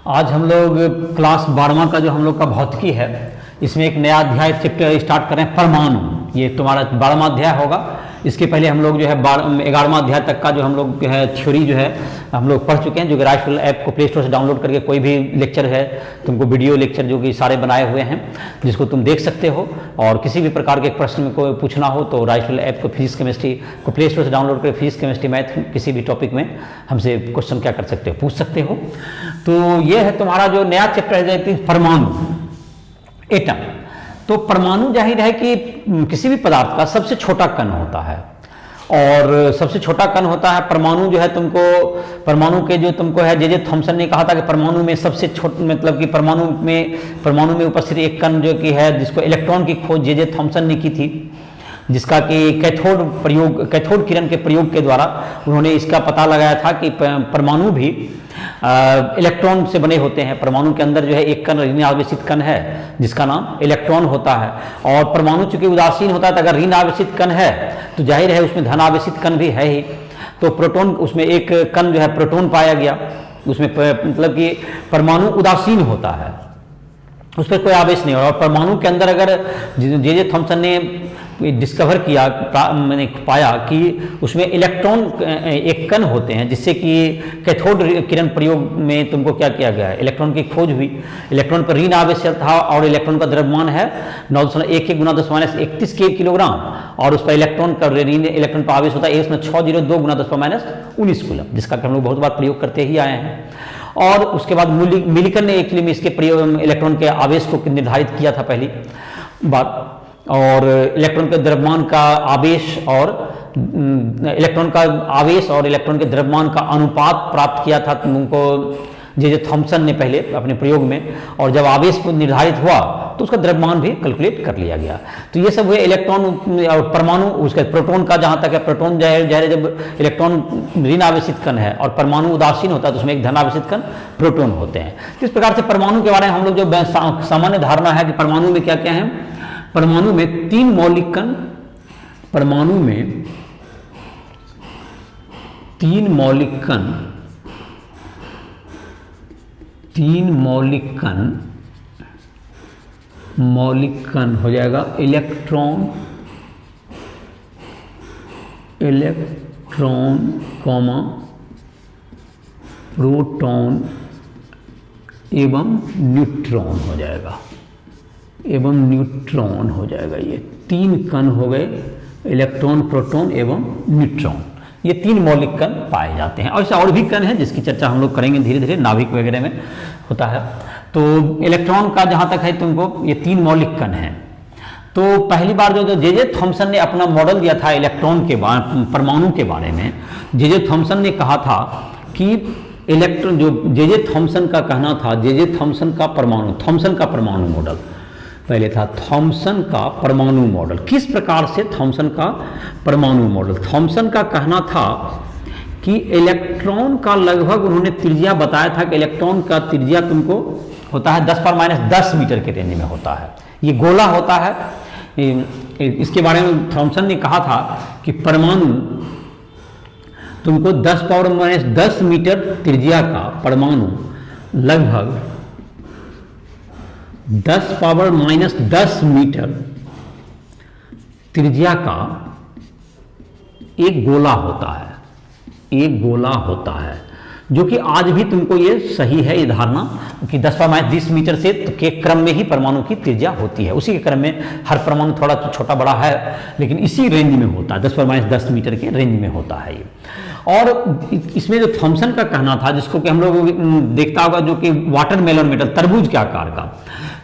आज हम लोग क्लास 12वां का जो हम लोग का भौतिकी है, इसमें एक नया अध्याय चैप्टर स्टार्ट कर रहे हैं, परमाणु। ये तुम्हारा 12वां अध्याय होगा। इसके पहले हम लोग जो है 11वां अध्याय तक का जो हम लोग जो है थ्योरी जो है हम लोग पढ़ चुके हैं। जो कि राइफल ऐप को प्ले स्टोर से डाउनलोड करके कोई भी लेक्चर है तुमको वीडियो लेक्चर जो कि सारे बनाए हुए हैं जिसको तुम देख सकते हो। और किसी भी प्रकार के प्रश्न में कोई पूछना हो तो राइफल ऐप को फिजिक्स केमिस्ट्री को प्ले स्टोर से डाउनलोड करके फिजिक्स केमिस्ट्री मैथ किसी भी टॉपिक में हमसे क्वेश्चन क्या कर सकते हो, पूछ सकते हो। तो ये है तुम्हारा जो नया चैप्टर है परमाणु, एटम। तो परमाणु जाहिर है कि किसी भी पदार्थ का सबसे छोटा कण होता है और सबसे छोटा कण होता है परमाणु। जो है तुमको परमाणु के जो तुमको है जे थॉमसन ने कहा था कि परमाणु में सबसे छोटा मतलब कि परमाणु में उपस्थित एक कण जो कि है जिसको इलेक्ट्रॉन की खोज जे थॉमसन ने की थी, जिसका कि कैथोड किरण के प्रयोग के द्वारा उन्होंने इसका पता लगाया था कि परमाणु भी इलेक्ट्रॉन से बने होते हैं। परमाणु के अंदर जो है एक कण ऋण आवेशित कण है जिसका नाम इलेक्ट्रॉन होता है। और परमाणु चूंकि उदासीन होता है तो अगर ऋण आवेशित कण है तो जाहिर है उसमें धन आवेशित कण भी है ही। तो प्रोटॉन, उसमें एक कण जो है प्रोटॉन पाया गया, उसमें मतलब कि परमाणु उदासीन होता है, उस पर कोई आवेश नहीं हो। और परमाणु के अंदर अगर जे थॉमसन ने डिस्कवर किया, मैंने पाया कि उसमें इलेक्ट्रॉन एक कण होते हैं जिससे कि कैथोड किरण प्रयोग में तुमको क्या किया गया है, इलेक्ट्रॉन की खोज हुई। इलेक्ट्रॉन पर ऋण आवेश था और इलेक्ट्रॉन का द्रव्यमान है 9.11 गुना 10-31 किलोग्राम और उस पर इलेक्ट्रॉन का ऋण इलेक्ट्रॉन पर आवेश होता है 1.602 गुना 10-19 कूलम, जिसका हम लोग बहुत बार प्रयोग करते ही आए हैं। और उसके बाद मिलिकन ने एक्चुअली में इसके प्रयोग इलेक्ट्रॉन के आवेश को निर्धारित किया था पहली बार। और इलेक्ट्रॉन के द्रव्यमान का आवेश और इलेक्ट्रॉन का आवेश और इलेक्ट्रॉन के द्रव्यमान का अनुपात प्राप्त किया था तुमको जे थॉमसन ने पहले अपने प्रयोग में। और जब आवेश को निर्धारित हुआ तो उसका द्रव्यमान भी कैलकुलेट कर लिया गया। तो ये सब हुए इलेक्ट्रॉन और परमाणु। उसके प्रोटॉन का जहाँ तक है, प्रोटॉन जाहिर जब इलेक्ट्रॉन ऋण आवेशित कण है और परमाणु उदासीन होता है तो उसमें एक धन आवेशित कण प्रोटॉन होते हैं। तो इस प्रकार से परमाणु के बारे में हम लोग जो सामान्य धारणा है कि परमाणु में क्या क्या है, परमाणु में 3 मौलिक कण, परमाणु में 3 मौलिक कण, 3 मौलिक कण हो जाएगा इलेक्ट्रॉन, प्रोटॉन एवं न्यूट्रॉन हो जाएगा, ये 3 कण हो गए, इलेक्ट्रॉन, प्रोटॉन एवं न्यूट्रॉन। ये 3 मौलिक कण पाए जाते हैं। और ऐसे और भी कण हैं जिसकी चर्चा हम लोग करेंगे धीरे धीरे, नाभिक वगैरह में होता है। तो इलेक्ट्रॉन का जहाँ तक है तुमको ये 3 मौलिक कण हैं। तो पहली बार जो जे थॉमसन ने अपना मॉडल दिया था इलेक्ट्रॉन के परमाणु के बारे में, जे थॉमसन ने कहा था कि इलेक्ट्रॉन, जो जे थॉमसन का कहना था, जे थॉमसन का परमाणु मॉडल पहले था, थॉमसन का परमाणु मॉडल। किस प्रकार से थॉमसन का परमाणु मॉडल, थॉमसन का कहना था कि इलेक्ट्रॉन का लगभग उन्होंने त्रिज्या बताया था कि इलेक्ट्रॉन का त्रिज्या तुमको होता है 10⁻10 मीटर के रेंज में होता है, ये गोला होता है। इसके बारे में थॉमसन ने कहा था कि परमाणु तुमको 10⁻10 मीटर त्रिज्या का परमाणु लगभग 10⁻10 मीटर त्रिज्या का एक गोला होता है, जो कि आज भी तुमको ये सही है ये धारणा कि 10⁻20 मीटर से के क्रम में ही परमाणु की त्रिज्या होती है। उसी के क्रम में हर परमाणु थोड़ा छोटा बड़ा है लेकिन इसी रेंज में होता है, 10⁻10 मीटर के रेंज में होता है ये। और इसमें जो थॉमसन का कहना था, जिसको कि हम लोग देखता होगा, जो कि वाटरमेलन मेटल, तरबूज के आकार का,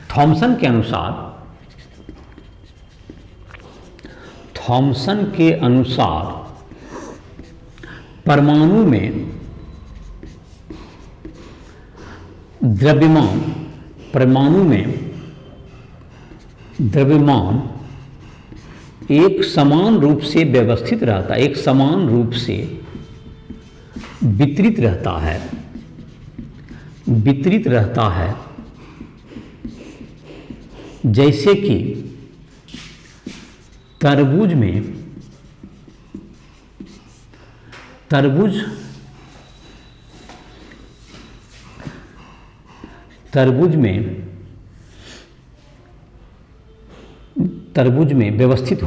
थॉमसन के अनुसार परमाणु में द्रव्यमान एक समान रूप से व्यवस्थित रहता है, एक समान रूप से वितरित रहता है, जैसे कि तरबूज में व्यवस्थित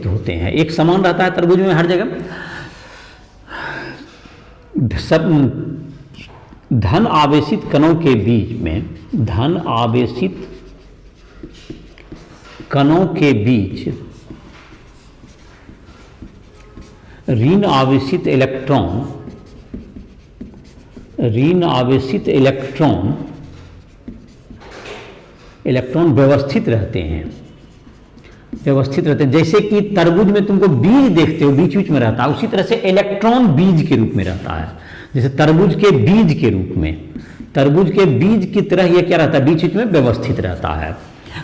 होते हैं, एक समान रहता है तरबूज में हर जगह। सब धन आवेशित कणों के बीच ऋण आवेशित इलेक्ट्रॉन व्यवस्थित रहते हैं। जैसे कि तरबूज में तुमको बीज देखते हो बीच बीच में रहता है, उसी तरह से इलेक्ट्रॉन बीज के रूप में रहता है। जैसे तरबूज के बीज के रूप में, तरबूज के बीज की तरह ये क्या रहता है, बीच बीच में व्यवस्थित रहता है।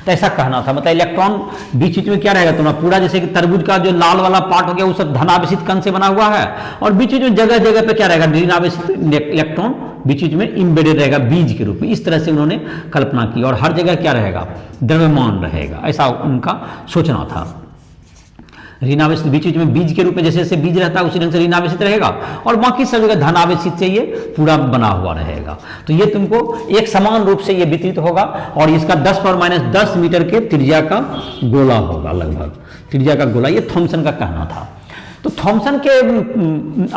तो ऐसा कहना था, मतलब इलेक्ट्रॉन बीच बीच में क्या रहेगा तुम्हारा पूरा, जैसे कि तरबूज का जो लाल वाला पार्ट हो गया वो सब धनावेशित कण से बना हुआ है, और बीच बीच में जगह जगह पे क्या रहेगा, ऋणावेशित इलेक्ट्रॉन बीच बीच में इम्बेडेड रहेगा बीज के रूप में। इस तरह से उन्होंने कल्पना की, और हर जगह क्या रहेगा, द्रव्यमान रहेगा, ऐसा उनका सोचना था। ऋणावेशित बीच बीच में बीज के रूप में जैसे जैसे बीज रहता है उसी ढंग से ऋणावेशित रहेगा, और बाकी सब जगह धनावेशित से ये पूरा बना हुआ रहेगा। तो ये तुमको एक समान रूप से ये वितरित होगा, और इसका 10⁻10 मीटर के त्रिज्या का गोला होगा, लगभग त्रिज्या का गोला। ये थॉमसन का कहना था। तो थॉमसन के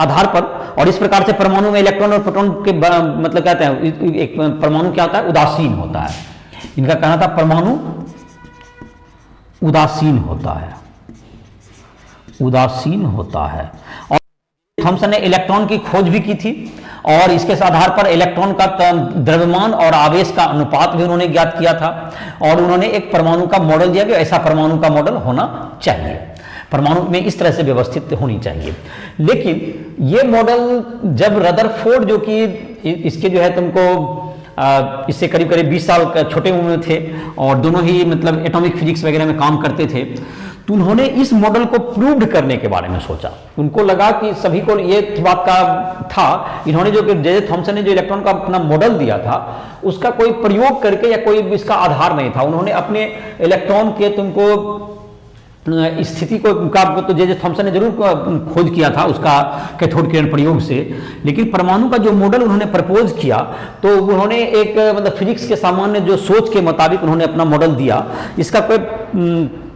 आधार पर, और इस प्रकार से परमाणु में इलेक्ट्रॉन और प्रोटॉन के मतलब कहते हैं, एक परमाणु क्या होता है, उदासीन होता है। इनका कहना था परमाणु उदासीन होता है। और थॉमसन ने इलेक्ट्रॉन की खोज भी की थी, और इसके आधार पर इलेक्ट्रॉन का द्रव्यमान और आवेश का अनुपात भी उन्होंने ज्ञात किया था, और उन्होंने एक परमाणु का मॉडल दिया कि ऐसा परमाणु का मॉडल होना चाहिए, परमाणु में इस तरह से व्यवस्थित होनी चाहिए। लेकिन ये मॉडल जब रदरफोर्ड, जो कि इसके जो है तुमको इससे करीब करीब 20 साल छोटे उम्र में थे, और दोनों ही मतलब एटॉमिक फिजिक्स वगैरह में काम करते थे, तो उन्होंने इस मॉडल को प्रूव्ड करने के बारे में सोचा। उनको लगा कि सभी को ये बात का था, इन्होंने जो जे थॉमसन ने जो इलेक्ट्रॉन का अपना मॉडल दिया था उसका कोई प्रयोग करके या कोई इसका आधार नहीं था। उन्होंने अपने इलेक्ट्रॉन के तुमको स्थिति को तो जे थॉमसन ने जरूर खोज किया था उसका कैथोड किरण प्रयोग से, लेकिन परमाणु का जो मॉडल उन्होंने प्रपोज किया तो उन्होंने एक मतलब फिजिक्स के सामान्य जो सोच के मुताबिक उन्होंने अपना मॉडल दिया। इसका कोई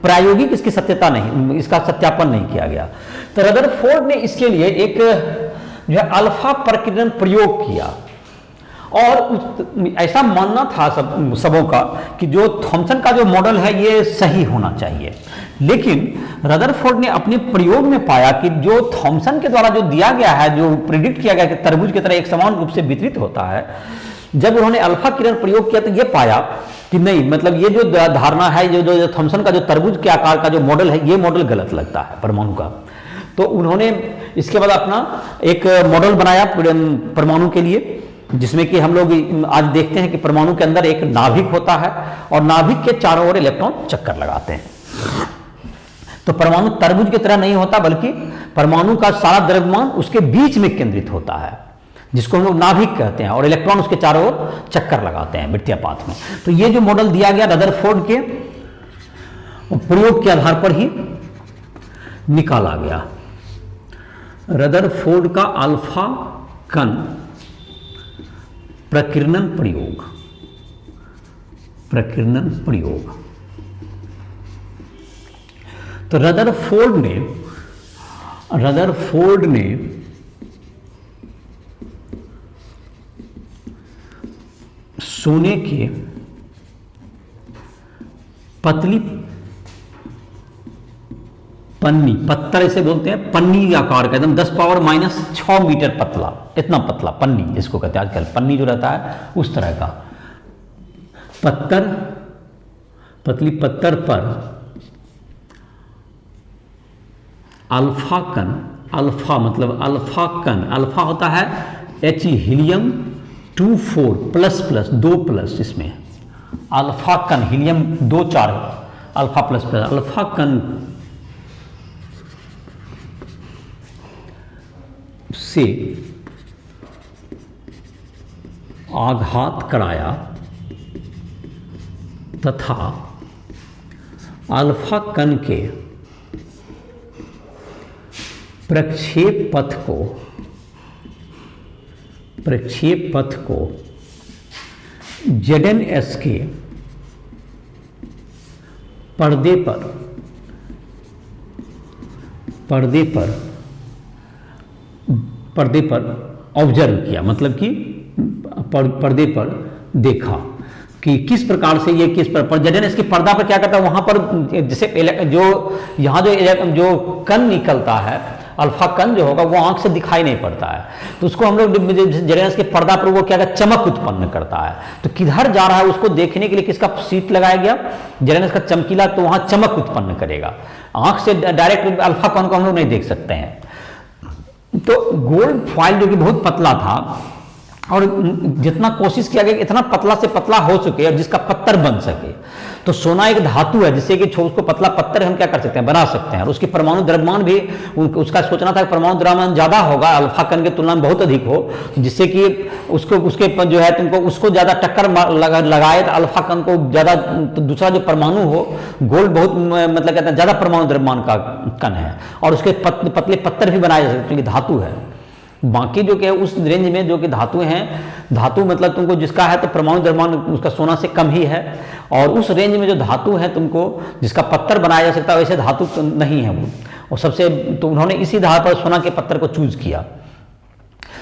प्रायोगिक इसकी सत्यता नहीं, इसका सत्यापन नहीं किया गया। तो रदरफोर्ड ने इसके लिए एक जो है अल्फा प्रकीर्णन प्रयोग किया, और ऐसा मानना था सबों का कि जो थॉमसन का जो मॉडल है ये सही होना चाहिए। लेकिन रदरफोर्ड ने अपने प्रयोग में पाया कि जो थॉमसन के द्वारा जो दिया गया है, जो प्रिडिक्ट किया गया कि तरबूज की तरह एक समान रूप से वितरित होता है, जब उन्होंने अल्फा किरण प्रयोग किया तो ये पाया कि नहीं, मतलब ये जो धारणा है, जो थॉमसन का जो तरबूज के आकार का जो मॉडल है, ये मॉडल गलत लगता है परमाणु का। तो उन्होंने इसके बाद अपना एक मॉडल बनाया परमाणु के लिए, जिसमें कि हम लोग आज देखते हैं कि परमाणु के अंदर एक नाभिक होता है, और नाभिक के चारों ओर इलेक्ट्रॉन चक्कर लगाते हैं। तो परमाणु तरबूज की तरह नहीं होता, बल्कि परमाणु का सारा द्रव्यमान उसके बीच में केंद्रित होता है, जिसको हम लोग नाभिक कहते हैं, और इलेक्ट्रॉन उसके चारों ओर चक्कर लगाते हैं वृत्तीयपात में। तो ये जो मॉडल दिया गया रदरफोर्ड के प्रयोग के आधार पर ही निकाला गया। रदरफोर्ड का अल्फा कण प्रकीर्णन प्रयोग। तो रदरफोर्ड ने सोने के पतली पन्नी, पत्थर ऐसे बोलते हैं, पन्नी आकार का एकदम 10⁻⁶ मीटर पतला, इतना पतला पन्नी जिसको कहते हैं आजकल, पन्नी जो रहता है उस तरह का पतली पत्थर पर अल्फा कण, अल्फा मतलब अल्फा कण, अल्फा होता है He हीलियम 24++, 2+, इसमें अल्फा कण हीलियम 2 4 अल्फा प्लस, अल्फा कण से आघात कराया तथा अल्फा कण के प्रक्षेप पथ को प्रक्षेप पथ को ZNS के पर्दे पर ऑब्जर्व किया, मतलब कि पर्दे पर देखा कि किस प्रकार से ये किस पर ZNS के पर्दा पर क्या करता है, वहां पर जैसे जो यहाँ जो कण निकलता है, अल्फा कण जो होगा वो आंख से दिखाई नहीं पड़ता है, तो उसको हम लोग ZNS के पर्दा पर वो क्या कहता है, चमक उत्पन्न करता है। तो किधर जा रहा है उसको देखने के लिए किसका शीट लगाया गया, ZNS का चमकीला, तो वहां चमक उत्पन्न करेगा। आंख से डायरेक्ट अल्फा कण को हम लोग नहीं देख सकते हैं। तो गोल्ड फॉइल जो कि बहुत पतला था और जितना कोशिश किया गया कि इतना पतला से पतला हो सके और जिसका पत्थर बन सके, तो सोना एक धातु है जिससे कि उसको पतला पत्थर हम क्या कर सकते हैं, बना सकते हैं। और उसकी परमाणु द्रव्यमान भी उसका सोचना था कि परमाणु द्रव्यमान ज़्यादा होगा, अल्फा कण की तुलना में बहुत अधिक हो, जिससे कि उसके जो है तुमको उसको ज़्यादा टक्कर लगाए तो अल्फा कण को ज़्यादा, तो दूसरा जो परमाणु हो, गोल्ड बहुत मतलब कहते हैं ज़्यादा परमाणु द्रव्यमान का कण है और उसके पतले पत्थर भी बनाए जा सकते हैं क्योंकि धातु है। बाकी जो कि उस रेंज में जो कि धातु हैं, धातु मतलब तुमको जिसका है तो परमाणु द्रव्यमान उसका सोना से कम ही है, और उस रेंज में जो धातु है तुमको जिसका पत्थर बनाया जा सकता है वैसे धातु तो नहीं है वो, और सबसे तो उन्होंने इसी आधार पर सोना के पत्थर को चूज किया।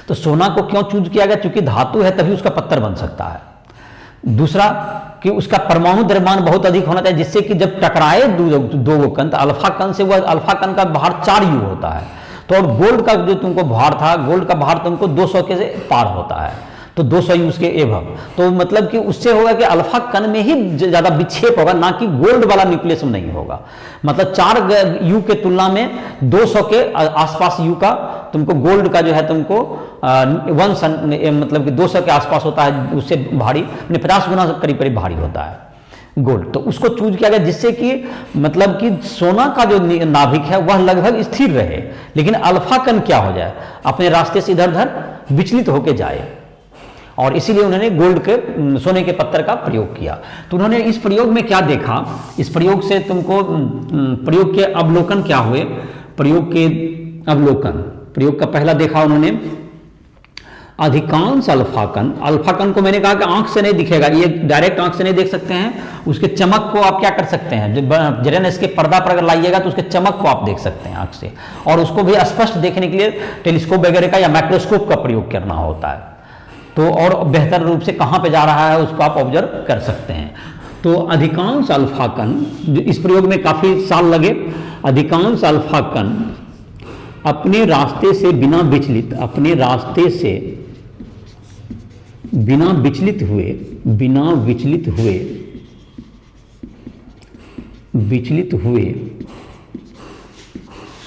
तो सोना को क्यों चूज किया गया, क्योंकि धातु है तभी उसका पत्थर बन सकता है। दूसरा कि उसका परमाणु द्रव्यमान बहुत अधिक होना चाहिए, जिससे कि जब टकराए दो कण, तो अल्फा कण से वह अल्फा कण का भार 4 U होता है। तो और गोल्ड का जो तुमको भार था, गोल्ड का भार तुमको 200 के से पार होता है, तो 200 U के एवं, तो मतलब कि उससे होगा कि अल्फा कण में ही ज़्यादा विक्षेप होगा, ना कि गोल्ड वाला न्यूक्लियस में नहीं होगा। मतलब 4 U के तुलना में 200 के आसपास U का तुमको गोल्ड का जो है तुमको मतलब कि 200 के आसपास होता है, उससे भारी 50 गुना करीब करीब भारी होता है गोल्ड। तो उसको चूज किया गया जिससे कि मतलब कि सोना का जो नाभिक है वह लगभग स्थिर रहे, लेकिन अल्फा कण क्या हो जाए, अपने रास्ते से इधर उधर विचलित होकर जाए, और इसीलिए उन्होंने गोल्ड के सोने के पत्थर का प्रयोग किया। तो उन्होंने इस प्रयोग में क्या देखा, इस प्रयोग से तुमको प्रयोग के अवलोकन क्या हुए, प्रयोग के अवलोकन, प्रयोग का पहला देखा उन्होंने अधिकांश अल्फा कण को मैंने कहा कि आंख से नहीं दिखेगा, ये डायरेक्ट आंख से नहीं देख सकते हैं, उसके चमक को आप क्या कर सकते हैं, जब ZNS के पर्दा पर अगर लाइएगा तो उसके चमक को आप देख सकते हैं आंख से, और उसको भी स्पष्ट देखने के लिए टेलीस्कोप वगैरह का या माइक्रोस्कोप का प्रयोग करना होता है, तो और बेहतर रूप से कहाँ पे जा रहा है उसको आप ऑब्जर्व कर सकते हैं। तो अधिकांश अल्फा कण, इस प्रयोग में काफ़ी साल लगे, अधिकांश अल्फा कण अपने रास्ते से बिना विचलित हुए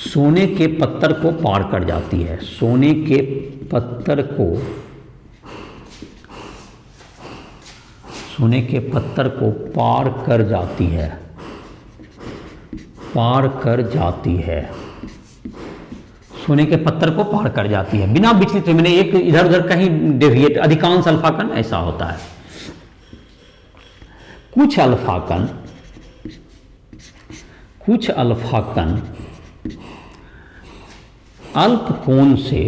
सोने के पत्थर को पार कर जाती है, सोने के पत्थर को पार कर जाती है, सोने के पत्थर को पार कर जाती है बिना विचलित हुए, मैंने एक इधर उधर कहीं डेविएट, अधिकांश अल्फा कण ऐसा होता है। कुछ अल्फा कण अल्प कोण से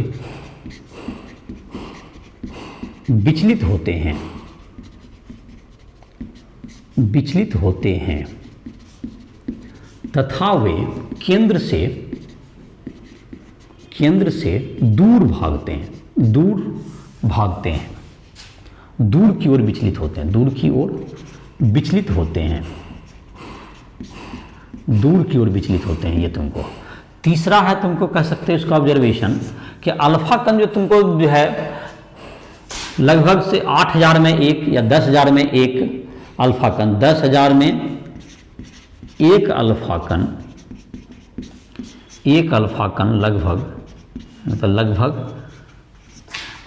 विचलित होते हैं तथा वे केंद्र से दूर भागते हैं, दूर की ओर विचलित होते हैं, ये तुमको। तीसरा है, तुमको कह सकते हैं उसका ऑब्जर्वेशन कि अल्फा कण जो तुमको जो है लगभग से 8000 में एक या 10,000 में एक अल्फा कण, 10,000 में एक अल्फा कण लगभग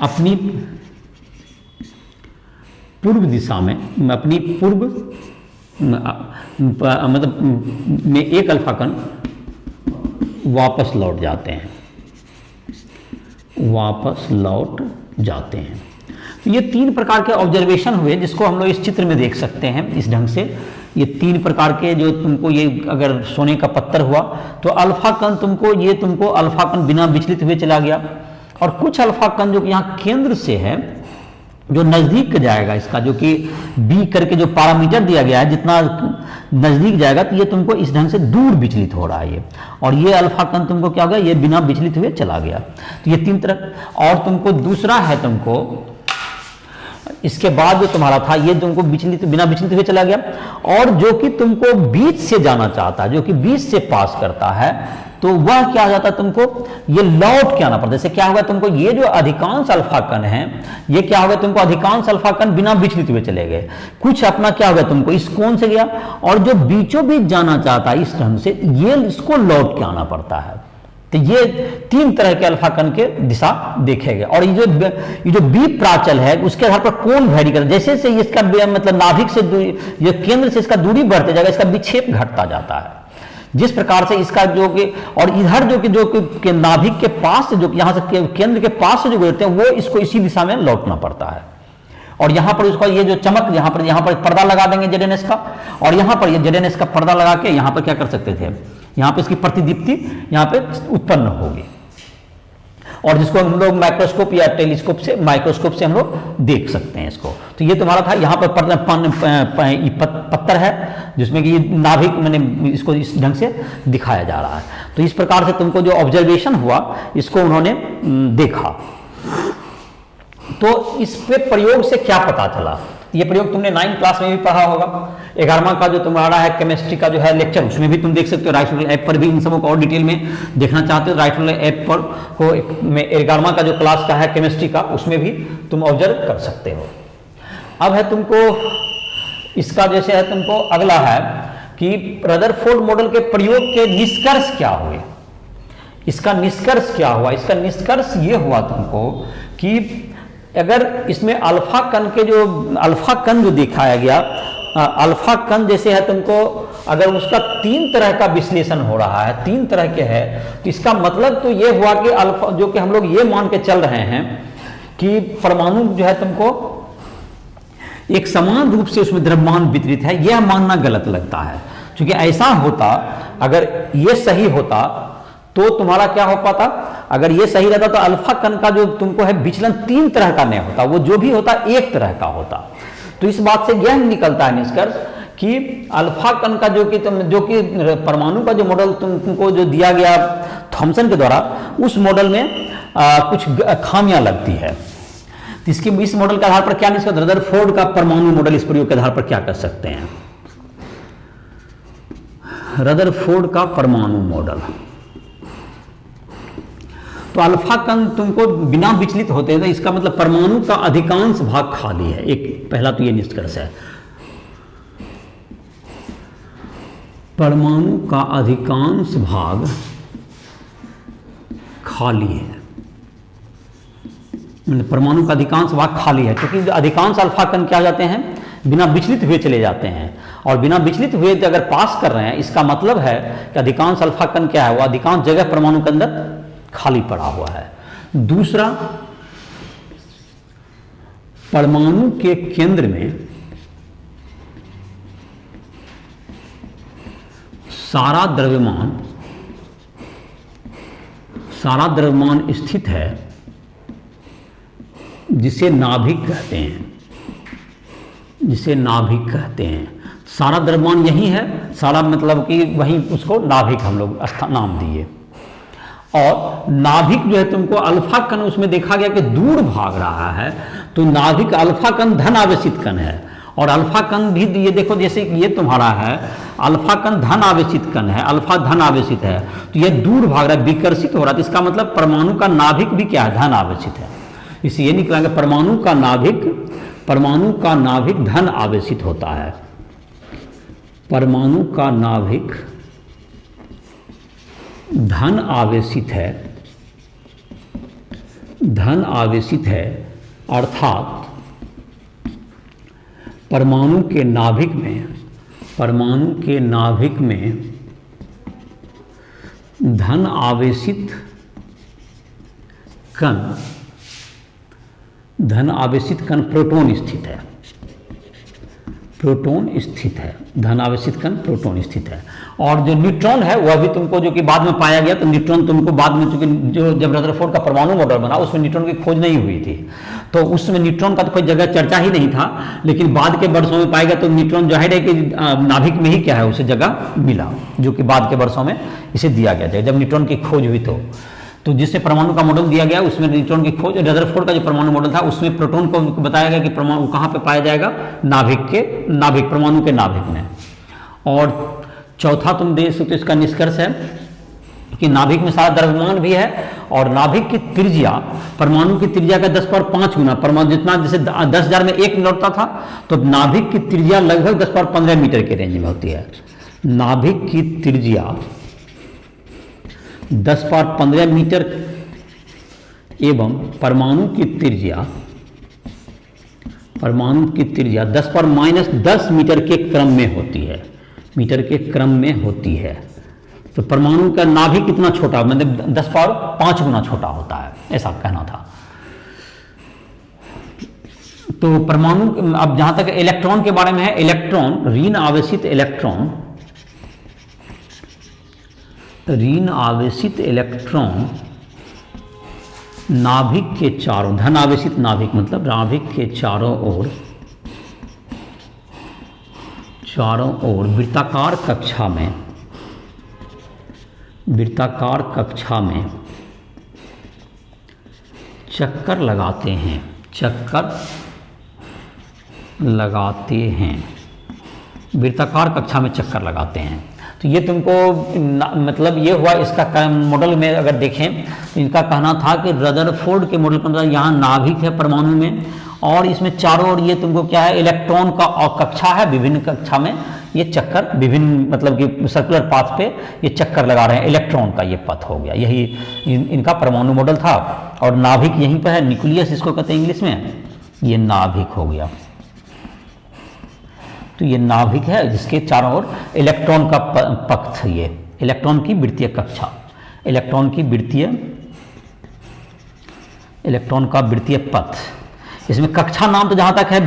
अपनी पूर्व दिशा में, अपनी पूर्व मतलब में एक अल्फा कण वापस लौट जाते हैं। तो ये 3 प्रकार के ऑब्जर्वेशन हुए जिसको हम लोग इस चित्र में देख सकते हैं इस ढंग से। ये 3 प्रकार के जो तुमको, ये अगर सोने का पत्थर हुआ तो अल्फा कण तुमको अल्फा कण बिना विचलित हुए चला गया, और कुछ अल्फा कण जो कि यहाँ केंद्र से है, जो नजदीक जाएगा इसका, जो कि बी करके जो पैरामीटर दिया गया है, जितना नजदीक जाएगा तो ये तुमको इस ढंग से दूर विचलित हो रहा है ये, और ये अल्फा कण तुमको क्या हो गया, ये बिना विचलित हुए चला गया। तो ये 3 तरह। और तुमको दूसरा है, तुमको इसके बाद जो तुम्हारा था ये तुमको विचलित, बिना विचलित हुए चला गया, और जो कि तुमको बीच से जाना चाहता है, जो कि बीच से पास करता है, तो वह क्या हो जाता है, तुमको ये लौट के आना पड़ता है। जैसे क्या होगा, तुमको ये जो अधिकांश अल्फा कण है, ये क्या होगा, तुमको अधिकांश अल्फा कण बिना विचलित हुए चले गए। कुछ अपना क्या होगा, तुमको इस कोण से गया, और जो बीचों बीच जाना चाहता है इस ढंग से, ये इसको लौट के आना पड़ता है। तो ये 3 तरह के अल्फा कण के दिशा देखे गए। और ये जो बी प्राचल है उसके आधार पर कोण वेरी करता है। जैसे जैसे इसका मतलब नाभिक से ये केंद्र से इसका दूरी बढ़ते जाएगा, इसका विक्षेप घटता जाता है। जिस प्रकार से इसका जो कि, और इधर जो कि नाभिक के पास से, जो कि यहाँ से केंद्र के पास से जो गुजरते हैं, वो इसको इसी दिशा में लौटना पड़ता है। और यहाँ पर उसका ये जो चमक, यहाँ पर पर्दा लगा देंगे जेडेनएस का, और यहाँ पर ये जेडेनएस का पर्दा लगा के यहाँ पर क्या कर सकते थे, यहाँ पे इसकी प्रतिदीप्ति यहाँ पे उत्पन्न होगी, और जिसको हम लोग माइक्रोस्कोप या टेलीस्कोप से, माइक्रोस्कोप से हम लोग देख सकते हैं इसको। तो ये तुम्हारा था, यहाँ पर पत्थर है जिसमें कि ये नाभिक, मैंने इसको इस ढंग से दिखाया जा रहा है। तो इस प्रकार से तुमको जो ऑब्जर्वेशन हुआ इसको उन्होंने देखा। तो इस पे प्रयोग से क्या पता चला, ये प्रयोग तुमने 9th क्लास में भी पढ़ा होगा। 11वां का जो तुम्हारा है केमिस्ट्री का जो है लेक्चर, उसमें भी तुम देख सकते हो। राइट ऐप पर भी इन सबों को और डिटेल में देखना चाहते हो, राइट ऐप पर को 11वां का जो क्लास का है केमिस्ट्री का, उसमें भी तुम ऑब्जर्व कर सकते हो। अब है तुमको इसका जैसे है, तुमको अगला है कि रदरफोर्ड मॉडल के प्रयोग के निष्कर्ष क्या हुए। इसका निष्कर्ष क्या हुआ, इसका निष्कर्ष ये हुआ तुमको कि अगर इसमें अल्फा कण के जो अल्फा कण जो दिखाया गया, अल्फा कण जैसे है तुमको, अगर उसका 3 तरह का विश्लेषण हो रहा है, 3 तरह के है, तो इसका मतलब तो ये हुआ कि अल्फा, जो कि हम लोग ये मान के चल रहे हैं कि परमाणु जो है तुमको एक समान रूप से उसमें द्रव्यमान वितरित है, यह मानना गलत लगता है। क्योंकि ऐसा होता, अगर ये सही होता तो तुम्हारा क्या हो पाता, अगर ये सही रहता तो अल्फा कण का जो तुमको है विचलन 3 तरह का नहीं होता, वो जो भी होता 1 तरह का होता। तो इस बात से यह निकलता है निष्कर्ष कि अल्फा कण का जो कि परमाणु का जो मॉडल तुमको जो दिया गया थॉमसन के द्वारा, उस मॉडल में कुछ खामियां लगती है। तो इसके इस मॉडल के आधार पर क्या निष्कर्ष, रदरफोर्ड का परमाणु मॉडल, इस प्रयोग के आधार पर क्या कर सकते हैं, रदरफोर्ड का परमाणु मॉडल। तो अल्फा कण तुमको बिना विचलित होते हैं, इसका मतलब परमाणु का अधिकांश भाग खाली है। एक पहला तो ये निष्कर्ष है, परमाणु का अधिकांश भाग खाली है, परमाणु का अधिकांश भाग खाली है, क्योंकि अधिकांश अल्फा कण क्या जाते हैं, बिना विचलित हुए चले जाते हैं, और बिना विचलित हुए अगर पास कर रहे हैं, इसका मतलब है कि अधिकांश अल्फा कण क्या है, वो अधिकांश जगह परमाणु के अंदर खाली पड़ा हुआ है। दूसरा, परमाणु के केंद्र में सारा द्रव्यमान स्थित है, जिसे नाभिक कहते हैं, जिसे नाभिक कहते हैं। सारा द्रव्यमान यही है, सारा मतलब कि वहीं उसको नाभिक हम लोग नाम दिए। और नाभिक जो है तुमको अल्फा कण उसमें देखा गया कि दूर भाग रहा है, तो नाभिक अल्फा कण धन आवेशित कण है, और अल्फा कण भी ये देखो, जैसे ये तुम्हारा है अल्फा कण धन आवेशित कण है, अल्फा धन आवेशित है, तो ये दूर भाग रहा है, विकर्षित हो रहा है। तो इसका मतलब परमाणु का नाभिक भी क्या है, धन आवेशित है। इससे ये निकला कि परमाणु का नाभिक धन आवेशित होता है, परमाणु का नाभिक धन आवेशित है, अर्थात परमाणु के नाभिक में धन आवेशित कण प्रोटॉन स्थित है, धन आवेशित कण प्रोटॉन स्थित है। और जो न्यूट्रॉन है वह भी तुमको, जो कि बाद में पाया गया, तो न्यूट्रॉन तुमको बाद में, चूंकि जो जब रदरफोर्ड का परमाणु मॉडल बना उसमें न्यूट्रॉन की खोज नहीं हुई थी, तो उसमें न्यूट्रॉन का तो कोई जगह चर्चा ही नहीं था, लेकिन बाद के वर्षों में पाया गया, तो न्यूट्रॉन जाहिर है कि नाभिक में ही क्या है उसे जगह मिला, जो कि बाद के वर्षों में इसे दिया गया जब न्यूट्रॉन की खोज हुई। तो जिससे परमाणु का मॉडल दिया गया उसमें न्यूट्रॉन की खोज, रदरफोर्ड का जो परमाणु मॉडल था उसमें प्रोटॉन को बताया गया कि परमाणु कहाँ पे पाया जाएगा, नाभिक परमाणु के नाभिक में। और चौथा तुम देख सकते हो, इसका निष्कर्ष है कि नाभिक में सारा द्रव्यमान भी है, और नाभिक की त्रिज्या परमाणु की त्रिज्या का 10⁻5 गुना, परमाणु जितना जैसे 10,000 में 1 लौटता था, तो नाभिक की त्रिज्या लगभग 10⁻15 मीटर के रेंज में होती है। नाभिक की त्रिज्या 10⁻15 मीटर एवं परमाणु की त्रिज्या 10⁻10 मीटर के क्रम में होती है, तो परमाणु का नाभिक कितना छोटा, मतलब 10⁻5 गुना छोटा होता है, ऐसा कहना था। तो परमाणु, अब जहां तक इलेक्ट्रॉन के बारे में है, इलेक्ट्रॉन ऋण आवेशित इलेक्ट्रॉन नाभिक के चारों, धन आवेशित नाभिक मतलब नाभिक के चारों ओर वृत्ताकार कक्षा में चक्कर लगाते हैं, वृत्ताकार कक्षा में चक्कर लगाते हैं। तो ये तुमको मतलब ये हुआ इसका मॉडल में अगर देखें, तो इनका कहना था कि रदरफोर्ड के मॉडल पर यहाँ नाभिक है परमाणु में, और इसमें चारों ओर ये तुमको क्या है, इलेक्ट्रॉन का कक्षा है, विभिन्न कक्षा में ये चक्कर विभिन्न, मतलब कि सर्कुलर पाथ पे ये चक्कर लगा रहे हैं, इलेक्ट्रॉन का ये पथ हो गया, यही इनका परमाणु मॉडल था। और नाभिक यहीं पर है, न्यूक्लियस इसको कहते हैं इंग्लिश में, ये नाभिक हो गया। तो ये नाभिक है जिसके चारों ओर इलेक्ट्रॉन का पथ, ये इलेक्ट्रॉन की वृत्तीय कक्षा, इलेक्ट्रॉन का वृत्तीय पथ। इसमें कक्षा नाम तो जहाँ तक है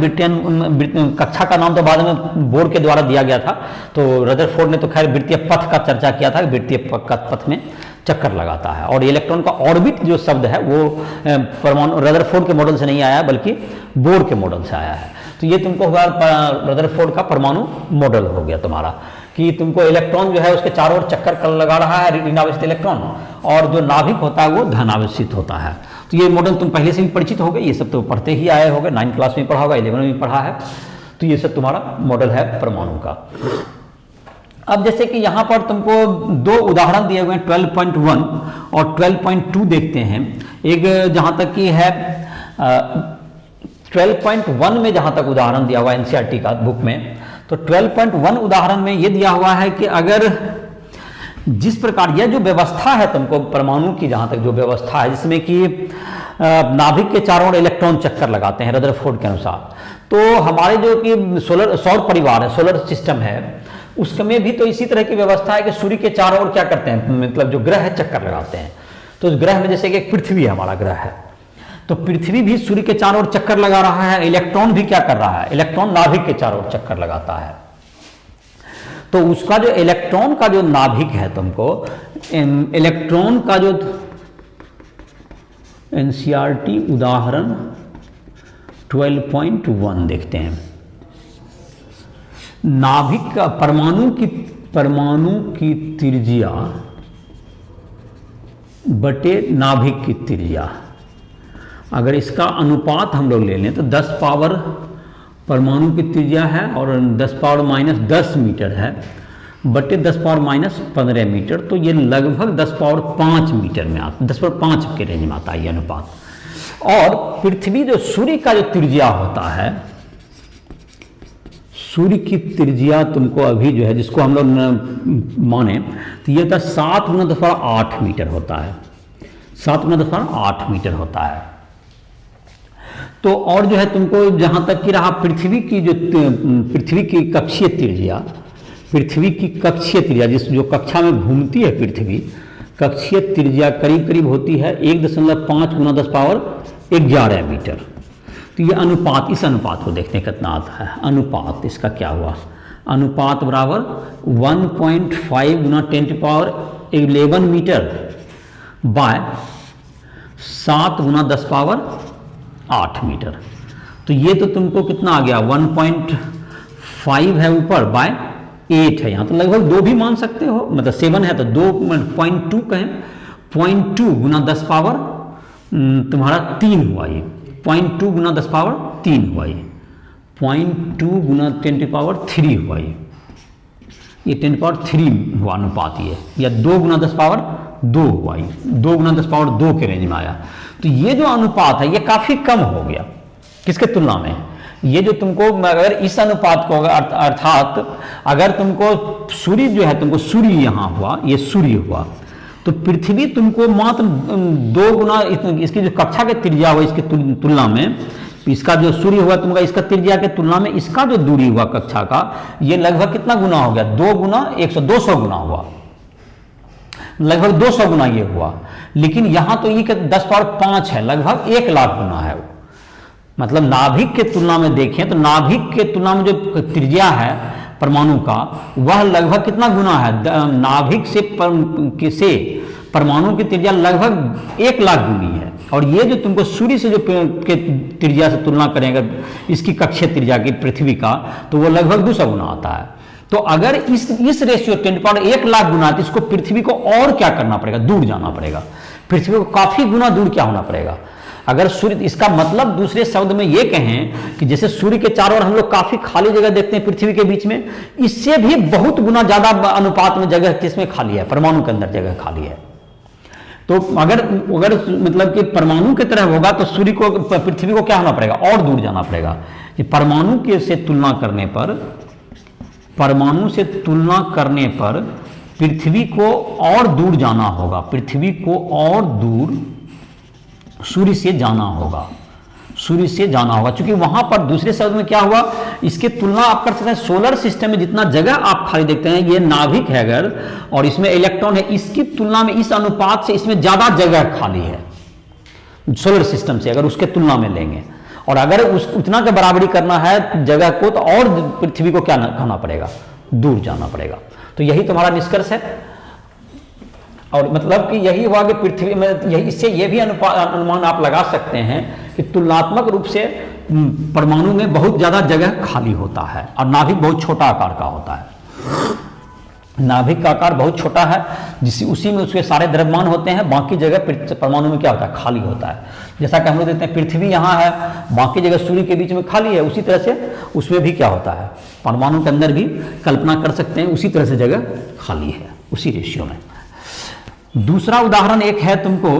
कक्षा का नाम तो बाद में बोर के द्वारा दिया गया था, तो रदरफोर्ड ने तो खैर वृत्तीय पथ का चर्चा किया था, वृत्तीय पथ में चक्कर लगाता है। और इलेक्ट्रॉन का ऑर्बिट जो शब्द है वो परमाणु रदरफोर्ड के मॉडल से नहीं आया बल्कि बोर के मॉडल से आया है। तो ये तुमको हुआ रदरफोर्ड का परमाणु मॉडल हो गया तुम्हारा, कि तुमको इलेक्ट्रॉन जो है उसके चारों ओर चक्कर लगा रहा है, ऋण आवेशित इलेक्ट्रॉन, और जो नाभिक होता है वो धन आवेशित होता है। तो ये मॉडल तुम पहले से भी परिचित हो गए, ये सब तो पढ़ते ही आए होगे, 9th क्लास में पढ़ा होगा, 11 में भी पढ़ा है। तो ये सब तुम्हारा मॉडल है परमाणु का। अब जैसे कि यहाँ पर तुमको 2 उदाहरण दिए हुए हैं, 12.1 और 12.2 देखते हैं। एक जहाँ तक कि है 12.1 में जहाँ तक उदाहरण दिया हुआ है एनसीईआरटी का बुक में, तो 12.1 उदाहरण में ये दिया हुआ है कि अगर जिस प्रकार यह जो व्यवस्था है तुमको परमाणु की, जहाँ तक जो व्यवस्था है जिसमें कि नाभिक के चारों ओर इलेक्ट्रॉन चक्कर लगाते हैं रदरफोर्ड के अनुसार, तो हमारे जो कि सौर परिवार है, सोलर सिस्टम है, उसमें भी तो इसी तरह की व्यवस्था है कि सूर्य के चारों ओर क्या करते हैं, मतलब जो ग्रह है चक्कर लगाते हैं। तो उस ग्रह में जैसे कि एक पृथ्वी है, हमारा ग्रह है, तो पृथ्वी भी सूर्य के चारों ओर चक्कर लगा रहा है। इलेक्ट्रॉन भी क्या कर रहा है, इलेक्ट्रॉन नाभिक के चारों ओर चक्कर लगाता है। तो उसका जो इलेक्ट्रॉन का जो नाभिक है, तुमको इलेक्ट्रॉन का जो एनसीईआरटी उदाहरण 12.1 देखते हैं। नाभिक का परमाणु की त्रिज्या बटे नाभिक की त्रिज्या, अगर इसका अनुपात हम लोग ले लें तो 10 पावर परमाणु की त्रिज्या है और 10 पावर माइनस 10 मीटर है बटे 10 पावर माइनस 15 मीटर, तो ये लगभग 10 पावर 5 मीटर में आता, 10 पावर 5 के रेंज में आता है ये अनुपात। और पृथ्वी जो सूर्य का जो त्रिज्या होता है, सूर्य की त्रिज्या तुमको अभी जो है जिसको हम लोग माने तो ये था 7×8 मीटर होता है, 7×8 मीटर होता है। तो और जो है तुमको जहाँ तक कि रहा पृथ्वी की कक्षीय त्रिज्या, पृथ्वी की कक्षीय त्रिज्या जो कक्षा में घूमती है पृथ्वी, कक्षीय त्रिज्या करीब करीब होती है 1.5×10⁻11 मीटर। तो ये अनुपात, इस अनुपात को देखते हैं कितना आता है। अनुपात इसका क्या हुआ, अनुपात बराबर 1.5 गुना 10⁻11 मीटर बाय 7 गुना 10⁻8 मीटर। तो ये तो तुमको कितना आ गया, 1.5 है ऊपर बाय 8 है यहाँ, तो लगभग 2 भी मान सकते हो, मतलब 7 है तो 2.2 कहें, 0.2 गुना 10⁻, तुम्हारा 3 हुआ ये, 0.2 गुना 10⁻3 हुआ ये, 0.2 गुना 10⁻3 हुआ ये 10⁻3 हुआ अनुपात ये, या 2 गुना 10⁻2 हुआ ये, 2 गुना 10⁻2 के रेंज में आया। तो ये जो अनुपात है ये काफ़ी कम हो गया, किसके तुलना में, ये जो तुमको अगर इस अनुपात को अर्थात अगर तुमको सूर्य जो है, तुमको सूर्य यहाँ हुआ, ये सूर्य हुआ, तो पृथ्वी तुमको मात्र 2 गुना इसकी जो कक्षा के त्रिज्या हुआ इसकी तुलना में, इसका जो सूर्य हुआ तुमका, इसका त्रिज्या के तुलना में इसका जो दूरी हुआ कक्षा का, ये लगभग कितना गुना हो गया, 2 गुना 200 गुना हुआ, लगभग 200 गुना ये हुआ। लेकिन यहाँ तो ये 10⁻5 है, लगभग 1 लाख गुना है। मतलब नाभिक के तुलना में देखें तो नाभिक के तुलना में जो त्रिज्या है परमाणु का, वह लगभग कितना गुना है, नाभिक से परमाणु की त्रिज्या लगभग 1 लाख गुनी है। और ये जो तुमको सूर्य से जो के त्रिज्या से तुलना करें अगर इसकी कक्षीय त्रिज्या की पृथ्वी का, तो वो लगभग 200 गुना आता है। तो अगर इस रेशियो 10⁻1 लाख गुना है, तो इसको पृथ्वी को और क्या करना पड़ेगा, दूर जाना पड़ेगा, पृथ्वी को काफी गुना दूर क्या होना पड़ेगा। अगर सूर्य, इसका मतलब दूसरे शब्द में ये कहें कि जैसे सूर्य के चारों ओर हम लोग काफी खाली जगह देखते हैं पृथ्वी के बीच में, इससे भी बहुत गुना ज्यादा अनुपात में जगह किसमें खाली है, परमाणु के अंदर जगह खाली है। तो अगर मतलब कि परमाणु की तरह होगा तो सूर्य को, पृथ्वी को क्या होना पड़ेगा, और दूर जाना पड़ेगा। कि परमाणु के से तुलना करने पर, परमाणु से तुलना करने पर पृथ्वी को और दूर जाना होगा, पृथ्वी को और दूर सूर्य से जाना होगा, सूर्य से जाना होगा। क्योंकि वहां पर दूसरे शब्द में क्या हुआ, इसकी तुलना आप कर सकते हैं सोलर सिस्टम में जितना जगह आप खाली देखते हैं, ये नाभिक है अगर, और इसमें इलेक्ट्रॉन है, इसकी तुलना में इस अनुपात से इसमें ज्यादा जगह खाली है सोलर सिस्टम से, अगर उसके तुलना में लेंगे। और अगर उतना के बराबरी करना है जगह को, तो और पृथ्वी को क्या करना पड़ेगा, दूर जाना पड़ेगा। तो यही तुम्हारा निष्कर्ष है। और मतलब कि यही हुआ कि पृथ्वी में, यही इससे यह भी अनुमान आप लगा सकते हैं कि तुलनात्मक रूप से परमाणु में बहुत ज्यादा जगह खाली होता है, और नाभिक बहुत छोटा आकार का होता है। नाभिक का आकार बहुत छोटा है, जिससे उसी में उसके सारे द्रव्यमान होते हैं, बाकी जगह परमाणु में क्या होता है, खाली होता है। जैसा कि हम लोग देखते हैं पृथ्वी यहाँ है, बाकी जगह सूर्य के बीच में खाली है, उसी तरह से उसमें भी क्या होता है, परमाणु के अंदर भी कल्पना कर सकते हैं उसी तरह से जगह खाली है, उसी रेशियो में। दूसरा उदाहरण एक है तुमको,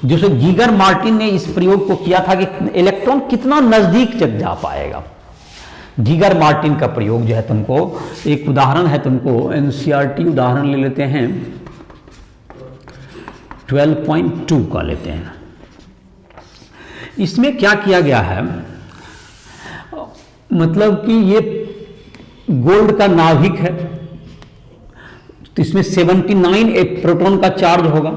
जैसे गीगर मार्टिन ने इस प्रयोग को किया था कि इलेक्ट्रॉन कितना नजदीक तक जा पाएगा। गीगर मार्टिन का प्रयोग जो है, तुमको एक उदाहरण है, तुमको एनसीईआरटी उदाहरण ले लेते हैं, 12.2 का लेते हैं। इसमें क्या किया गया है, मतलब कि ये गोल्ड का नाभिक है, तो इसमें 79 प्रोटॉन का चार्ज होगा,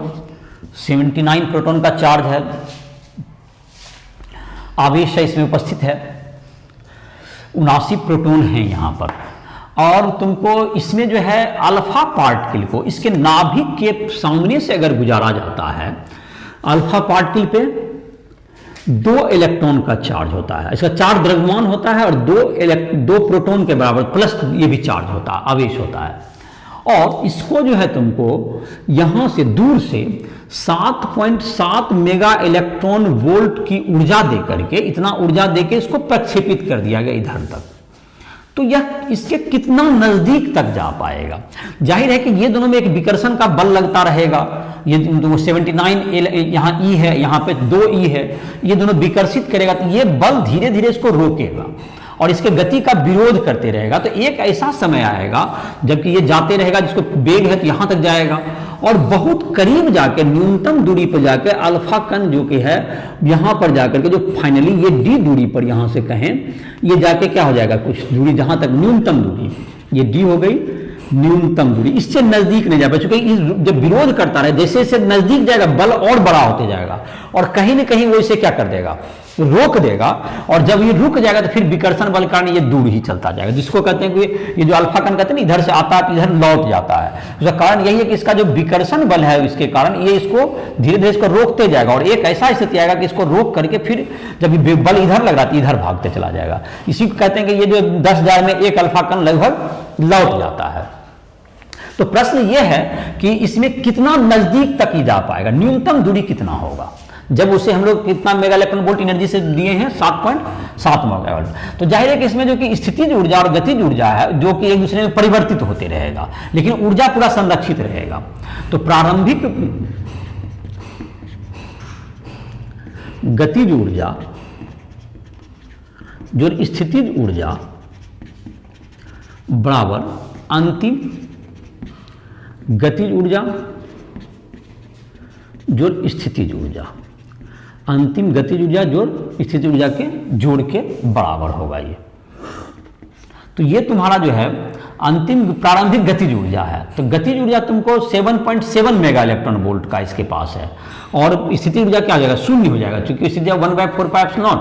79 प्रोटॉन का चार्ज है, आवेश है इसमें उपस्थित है, 79 प्रोटॉन हैं यहाँ पर। और तुमको इसमें जो है अल्फा पार्टिकल को इसके नाभिक के सामने से अगर गुजारा जाता है, अल्फा पार्टिकल पे 2 इलेक्ट्रॉन का चार्ज होता है, इसका चार्ज द्रव्यमान होता है, और 2 प्रोटॉन के बराबर प्लस ये भी चार्ज होता है, आवेश होता है। और इसको जो है तुमको यहां से दूर से 7.7 मेगा इलेक्ट्रॉन वोल्ट की ऊर्जा देकर के, इतना ऊर्जा देकर इसको प्रक्षेपित कर दिया गया इधर तक। तो यह इसके कितना नजदीक तक जा पाएगा। जाहिर है कि ये दोनों में एक विकर्षण का बल लगता रहेगा। ये 79 यहाँ ई है, यहाँ पे 2 ई है, ये दोनों विकर्षित करेगा, तो ये बल धीरे धीरे इसको रोकेगा और इसके गति का विरोध करते रहेगा। तो एक ऐसा समय आएगा जबकि ये जाते रहेगा, जिसको वेग है तो यहां तक जाएगा, और बहुत करीब जाकर न्यूनतम दूरी पर जाकर अल्फा कण जो कि है यहां पर जाकर के, जो फाइनली ये डी दूरी पर यहां से कहें, ये जाके क्या हो जाएगा, कुछ दूरी जहां तक न्यूनतम दूरी, ये डी हो गई न्यूनतम दूरी, इससे नजदीक नहीं जा पाए, क्योंकि जब विरोध करता रहे, जैसे जैसे नजदीक जाएगा बल और बड़ा होते जाएगा, और कहीं ना कहीं वो इसे क्या कर देगा, रोक देगा, और जब ये रुक जाएगा तो फिर विकर्षण बल के कारण ये दूर ही चलता जाएगा, जिसको कहते हैं कि ये जो अल्फा कण कहते हैं ना, इधर से आता है इधर लौट जाता है। उसका कारण यही है कि इसका जो विकर्षण बल है इसके कारण ये इसको धीरे धीरे इसको रोकते जाएगा, और एक ऐसा स्थिति आएगा कि इसको रोक करके फिर जब बल इधर लग रहा है इधर भागते चला जाएगा। इसी को कहते हैं कि ये जो 10,000 में एक अल्फा कण लगभग लौट जाता है। तो प्रश्न यह है कि इसमें कितना नजदीक तक ही जा पाएगा, न्यूनतम दूरी कितना होगा, जब उसे हम लोग कितना मेगा इलेक्ट्रॉन वोल्ट एनर्जी से दिए हैं 7.7 मेगावाट। तो जाहिर है कि इसमें जो कि स्थितिज ऊर्जा और गतिज ऊर्जा है जो कि एक दूसरे में परिवर्तित होते रहेगा, लेकिन ऊर्जा पूरा संरक्षित रहेगा। तो प्रारंभिक गतिज ऊर्जा जो स्थितिज ऊर्जा बराबर अंतिम गतिज ऊर्जा जो स्थितिज ऊर्जा, अंतिम गतिज ऊर्जा जोड़ स्थितिज ऊर्जा के जोड़ के बराबर होगा ये। तो ये तुम्हारा जो है अंतिम प्रारंभिक गतिज ऊर्जा है। तो गतिज ऊर्जा तुमको 7.7 मेगा इलेक्ट्रॉन वोल्ट का इसके पास है, और स्थितिज ऊर्जा क्या हो जाएगा, शून्य हो जाएगा, क्योंकि स्थिति 1/4πε0।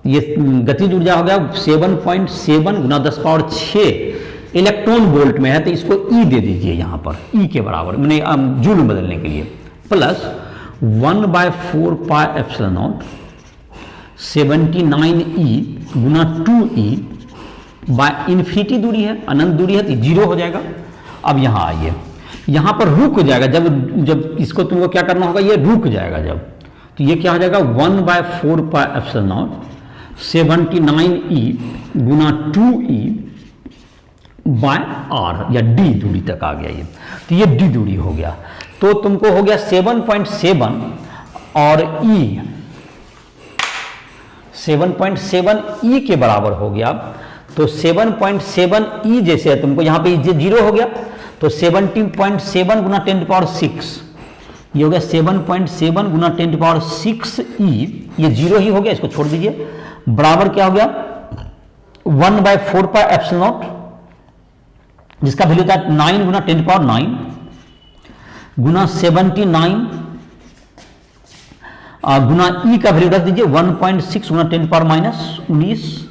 ये गतिज ऊर्जा हो गया 7.7 गुना 10⁶ इलेक्ट्रॉन वोल्ट में है, तो इसको ई दे दीजिए यहाँ पर, ई के बराबर मैंने जूल में बदलने के लिए, प्लस 1/4πε0 79E गुना 2E बाय इन्फिनिटी दूरी है, अनंत दूरी है, तो जीरो हो जाएगा। अब यहाँ आइए, यहाँ पर रुक जाएगा, जब इसको तुमको क्या करना होगा, ये रुक जाएगा जब, तो ये क्या हो जाएगा 1/4πε0 79E गुना 2E बाय आर या डी दूरी तक आ गया ये, तो ये डी दूरी हो गया। तो तुमको हो गया 7.7 और ई 7.7 ई के बराबर हो गया। तो 7.7 ई जैसे है, तुमको यहाँ पे जीरो हो गया, तो 17.7 गुना 10⁶ ये हो गया 7.7 गुना 10⁶ ई, ये जीरो ही हो गया, इसको छोड़ दीजिए, बराबर क्या हो गया 1/4πε0 जिसका वैल्यू था 9 गुना 10⁹ गुना 79 गुना ई का वैल्यू रख दीजिए 1.6 गुना 10⁻⁻⁹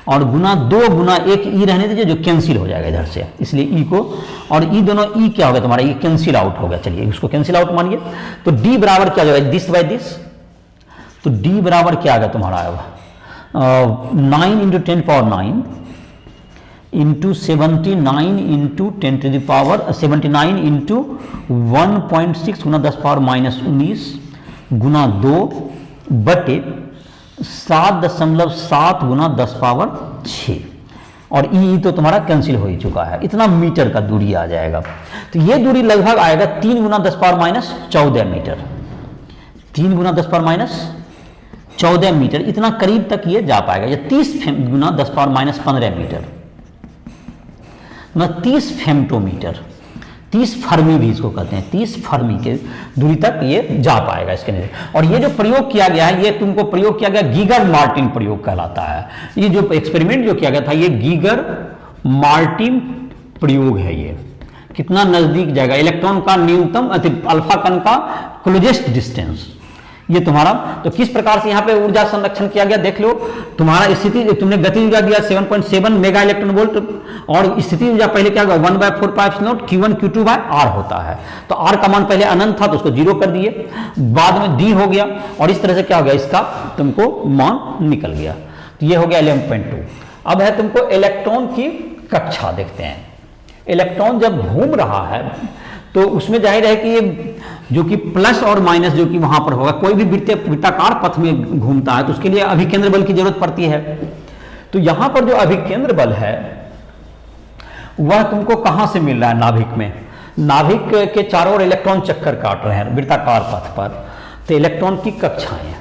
और गुना 2 गुना 1 ई रहने दीजिए जो कैंसिल हो जाएगा इधर से, इसलिए ई को, और ई दोनों ई क्या हो गया तुम्हारा, ये कैंसिल आउट हो गया, चलिए उसको कैंसिल आउट मानिए। तो डी बराबर क्या हो जाएगा, दिस बाय दिस, तो डी बराबर क्या आ गया तुम्हारा आएगा 9 × 10⁹ इंटू 79 इंटू 79 इंटू 1.6 गुना 10⁻⁻⁹ गुना 2 बटे 7.7 गुना 10⁶ और ई तो तुम्हारा कैंसिल हो ही चुका है, इतना मीटर का दूरी आ जाएगा। तो ये दूरी लगभग आएगा 3 गुना 10⁻14 मीटर, 3 गुना 10⁻14 मीटर, इतना करीब तक ये जा पाएगा। ये 30 गुना 10⁻15 मीटर, 30 फेम्टोमीटर, 30 फर्मी भी इसको कहते हैं, 30 फर्मी के दूरी तक ये जा पाएगा इसके नीचे। और ये जो प्रयोग किया गया है, ये तुमको प्रयोग किया गया गीगर मार्टिन प्रयोग कहलाता है। ये जो एक्सपेरिमेंट जो किया गया था ये गीगर मार्टिन प्रयोग है। ये कितना नजदीक जाएगा, इलेक्ट्रॉन का न्यूनतम अल्फा कण का क्लोजेस्ट डिस्टेंस, ये तुम्हारा। तो किस प्रकार से यहाँ पे ऊर्जा संरक्षण किया गया देख लो। तुम्हारा स्थिति तुमने गति ऊर्जा दिया 7.7 मेगा इलेक्ट्रॉन वोल्ट, और स्थिति ऊर्जा पहले क्या होगा 1/4πε0 Q1 Q2 बाय R होता है। तो R का मान पहले अनंत था तो उसको जीरो कर दिए, बाद में D हो गया, और इस तरह से क्या हो गया इसका तुमको मान निकल गया। तो ये हो गया 11.2। अब है तुमको इलेक्ट्रॉन की कक्षा देखते हैं। इलेक्ट्रॉन जब घूम रहा है तो उसमें जाहिर है कि ये जो कि प्लस और माइनस जो कि वहां पर होगा, कोई भी वृत्ताकार पथ में घूमता है तो उसके लिए अभिकेंद्र बल की जरूरत पड़ती है। तो यहां पर जो अभिकेंद्र बल है वह तुमको कहां से मिल रहा है, नाभिक में। नाभिक के चारों ओर इलेक्ट्रॉन चक्कर काट रहे हैं वृत्ताकार पथ पर। तो इलेक्ट्रॉन की कक्षाएं,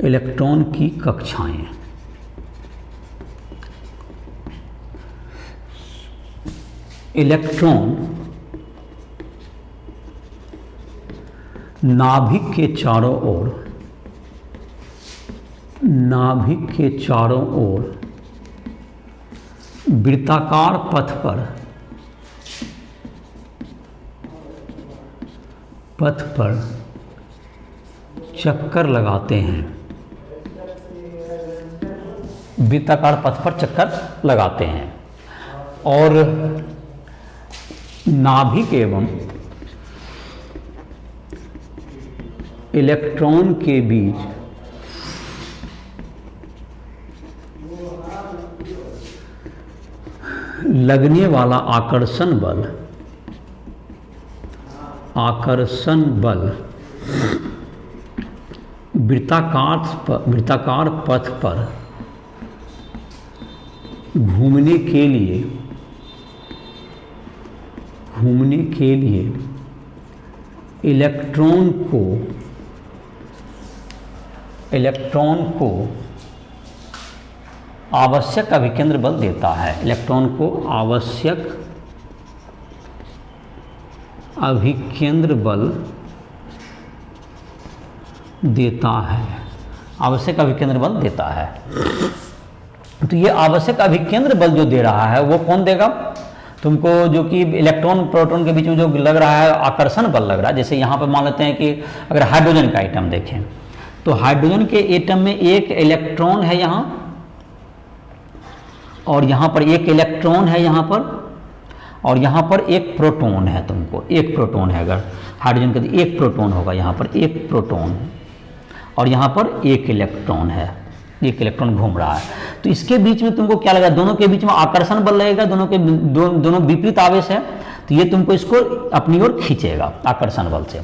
इलेक्ट्रॉन की कक्षाएं, इलेक्ट्रॉन नाभिक के चारों ओर, नाभिक के चारों ओर वृत्ताकार पथ पर पथ पर चक्कर लगाते हैं, वृत्ताकार पथ पर चक्कर लगाते हैं और नाभिक एवं इलेक्ट्रॉन के बीच लगने वाला आकर्षण बल वृत्ताकार पथ पर घूमने के लिए इलेक्ट्रॉन को आवश्यक अभिकेंद्र बल देता है। इलेक्ट्रॉन को आवश्यक अभिकेंद्र बल देता है, आवश्यक अभिकेंद्र बल देता है। तो ये आवश्यक अभिकेंद्र बल जो दे रहा है वो कौन देगा तुमको, जो कि इलेक्ट्रॉन प्रोटॉन के बीच में जो लग रहा है आकर्षण बल लग रहा है। जैसे यहाँ पर मान लेते हैं कि अगर हाइड्रोजन का एटम देखें तो हाइड्रोजन के एटम में एक इलेक्ट्रॉन है यहाँ, और यहाँ पर एक इलेक्ट्रॉन है यहाँ पर, और यहाँ पर एक प्रोटॉन है। तुमको एक प्रोटॉन है, अगर हाइड्रोजन का एक प्रोटॉन होगा, यहाँ पर एक प्रोटॉन और यहाँ पर एक इलेक्ट्रॉन है, एक इलेक्ट्रॉन घूम रहा है। तो इसके बीच में तुमको क्या लगा, दोनों के बीच में आकर्षण बल लगेगा, दोनों विपरीत आवेश है, तो ये तुमको इसको अपनी ओर खींचेगा आकर्षण बल से।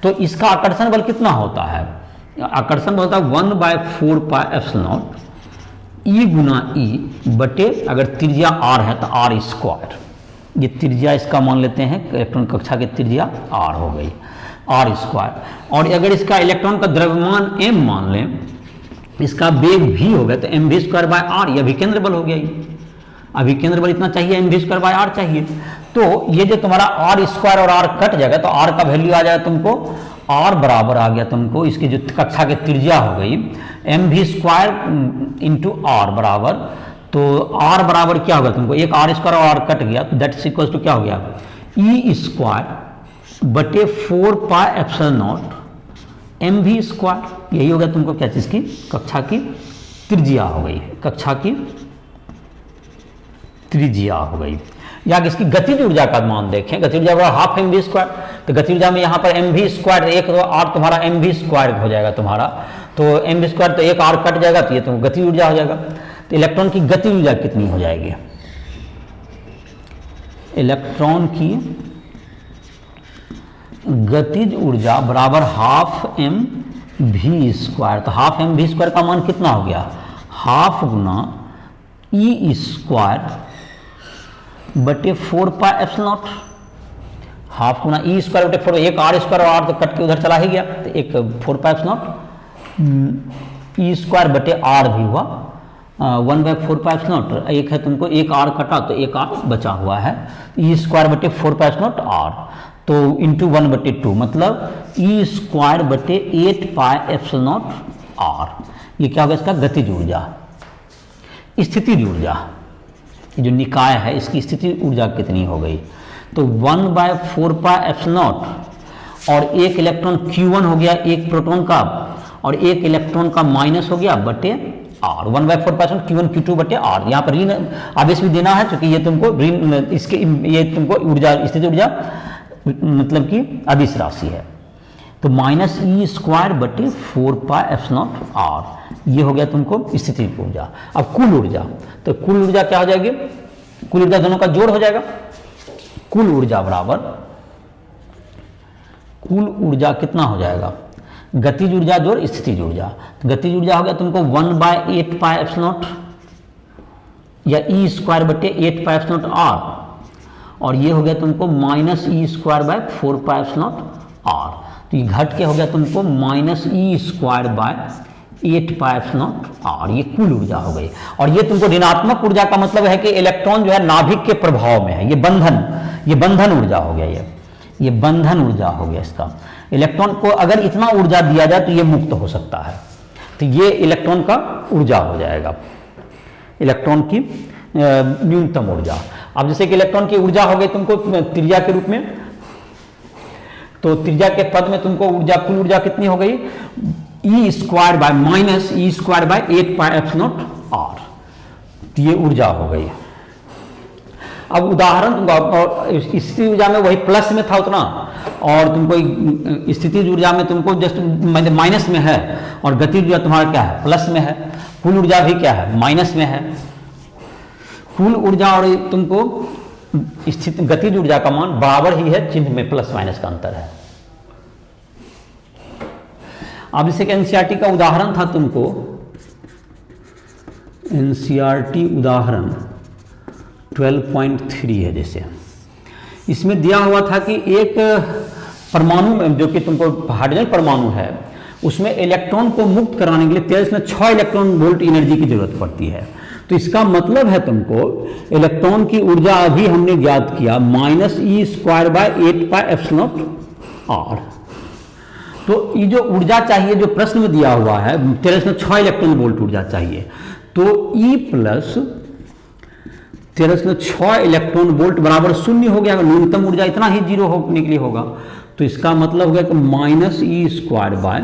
तो इसका आकर्षण बल कितना होता है, आकर्षण बल होता है 1/4πε0 E गुना E बटे, अगर त्रिज्या R है तो R स्क्वायर, ये त्रिज्या इसका मान लेते हैं, इलेक्ट्रॉन कक्षा की त्रिज्या R हो गई, R स्क्वायर। और अगर इसका इलेक्ट्रॉन का द्रव्यमान m मान लें, इसका वेग v हो गया तो mv²/r, ये अभिकेंद्र बल हो गया। ये अभिकेंद्र बल इतना चाहिए, mv²/r चाहिए। तो ये जो तुम्हारा R स्क्वायर और R कट जाएगा तो R का वैल्यू आ जाएगा तुमको, R बराबर आ गया तुमको, इसकी जो कक्षा की त्रिज्या हो गई mv² × R बराबर, तो R बराबर क्या होगा तुमको, एक R स्क्वायर और R कट गया तो दैट्स इक्वल टू क्या हो गया, E² बटे 4πε0 mv²। यही होगा तुमको क्या चीज़ की, कक्षा की त्रिज्या हो गई, कक्षा की त्रिज्या हो गई। या इसकी गतिज ऊर्जा का मान देखें, गतिज ऊर्जा बराबर हाफ mv², तो गतिज ऊर्जा में यहाँ पर mv², एक तो R तुम्हारा mv² हो जाएगा तुम्हारा, तो mv² तो एक R कट जाएगा तो ये तुमको गतिज ऊर्जा हो जाएगा। तो इलेक्ट्रॉन की गतिज ऊर्जा कितनी हो जाएगी, इलेक्ट्रॉन की गतिज ऊर्जा बराबर हाफ mv²। तो हाफ mv² का मान कितना हो गया, हाफ गुना E² बटे 4πε0, हाफ गुना E² बटे 4, एक R² और R तो कट के उधर चला ही गया, तो एक 4πε0 E² बटे R भी हुआ 1/4πε0, एक है तुमको, एक R कटा तो एक R बचा हुआ है, E² बटे 4πε0 R, तो इंटू 1/2 मतलब E² बटे 8πε0 R। ये क्या होगा इसका गतिज ऊर्जा। स्थितिज ऊर्जा, ये जो निकाय है इसकी स्थितिज ऊर्जा कितनी हो गई, तो 1/4πε0 और एक इलेक्ट्रॉन Q1 हो गया, एक प्रोटॉन का, और एक इलेक्ट्रॉन का माइनस हो गया बटे R, 1/4πε0 Q1 Q2 बटे R। यहाँ पर ऋण आवेश भी देना है क्योंकि ये तुमको ऋण, इसके ये तुमको ऊर्जा, स्थितिज ऊर्जा मतलब कि अदिश राशि है, तो -E² बटे 4πε0 R, ये हो गया तुमको स्थितिज ऊर्जा। अब कुल ऊर्जा, तो कुल ऊर्जा क्या हो जाएगी, कुल ऊर्जा दोनों का जोड़ हो जाएगा, कुल ऊर्जा बराबर, कुल ऊर्जा कितना हो जाएगा, गतिज ऊर्जा जोड़ स्थितिज ऊर्जा। तो गतिज ऊर्जा हो गया तुमको 1/8πε0 या E² बटे 8πε0 R, और ये हो गया तुमको -E²/4πε0 R। तो ये घट के हो गया तुमको -E²/8πε0 R, ये कुल ऊर्जा हो गई। और ये तुमको ऋणात्मक ऊर्जा का मतलब है कि इलेक्ट्रॉन जो है नाभिक के प्रभाव में है, ये बंधन ऊर्जा हो गया, ये बंधन ऊर्जा हो गया इसका। इलेक्ट्रॉन को अगर इतना ऊर्जा दिया जाए तो ये मुक्त हो सकता है, तो ये इलेक्ट्रॉन का ऊर्जा हो जाएगा, इलेक्ट्रॉन की न्यूनतम ऊर्जा। अब जैसे कि इलेक्ट्रॉन की ऊर्जा हो गई तुमको त्रिज्या के रूप में, तो त्रिज्या के पद में तुमको ऊर्जा, कुल ऊर्जा कितनी हो गई, E square by minus E square by 8 pi epsilon naught R, ये ऊर्जा हो गई। अब उदाहरण तुमको, और स्थिति ऊर्जा में वही प्लस में था उतना, और तुमको स्थिति ऊर्जा में तुमको जस्ट माइनस में है, और गति ऊर्जा तुम्हारा क्या है, प्लस में है। कुल ऊर्जा भी क्या है, माइनस में है। कुल ऊर्जा और तुमको स्थिति गतिज ऊर्जा का मान बराबर ही है, चिन्ह में प्लस माइनस का अंतर है। अब जैसे कि एनसीईआरटी का उदाहरण था तुमको, एनसीईआरटी उदाहरण 12.3 है, जैसे इसमें दिया हुआ था कि एक परमाणु में, जो कि तुमको हाइड्रोजन परमाणु है, उसमें इलेक्ट्रॉन को मुक्त कराने के लिए 13.6 इलेक्ट्रॉन वोल्ट एनर्जी की जरूरत पड़ती है। तो इसका मतलब है तुमको इलेक्ट्रॉन की ऊर्जा अभी हमने ज्ञात किया minus E square by 8 pi epsilon naught R. तो ये जो ऊर्जा चाहिए, जो प्रश्न में दिया हुआ है 13.6 इलेक्ट्रॉन वोल्ट ऊर्जा चाहिए, तो ई प्लस 13.6 इलेक्ट्रॉन वोल्ट बराबर 0 हो गया। न्यूनतम ऊर्जा इतना ही 0 होने के लिए होगा, तो इसका मतलब हो गया कि minus E square by